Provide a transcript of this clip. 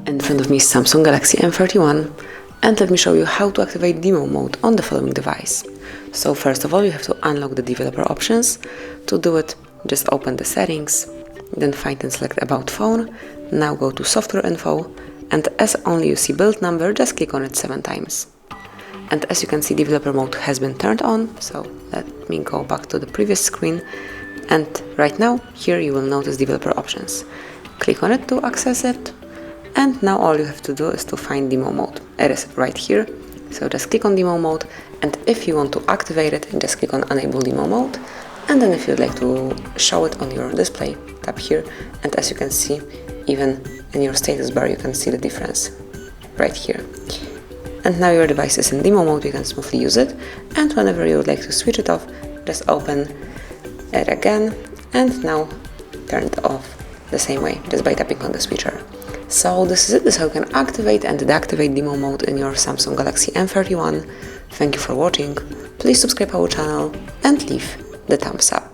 In front of me is Samsung Galaxy M31, and let me show you how to activate demo mode on the following device. So first of all, you have to unlock the developer options. To do it, just open the settings, then find and select About Phone. Now go to Software Info, and as only you see build number, just click on it 7 times. And as you can see, developer mode has been turned on, so let me go back to the previous screen. And right now, here you will notice developer options. Click on it to access it. And now all you have to do is to find demo mode. It is right here, so just click on demo mode, and if you want to activate it, just click on enable demo mode, and then if you'd like to show it on your display, tap here, and as you can see, even in your status bar you can see the difference right here. And now your device is in demo mode, you can smoothly use it, and whenever you would like to switch it off, just open it again, and now turn it off the same way, just by tapping on the switcher. So this is it, this is how you can activate and deactivate demo mode in your Samsung Galaxy M31. Thank you for watching, please subscribe our channel and leave the thumbs up.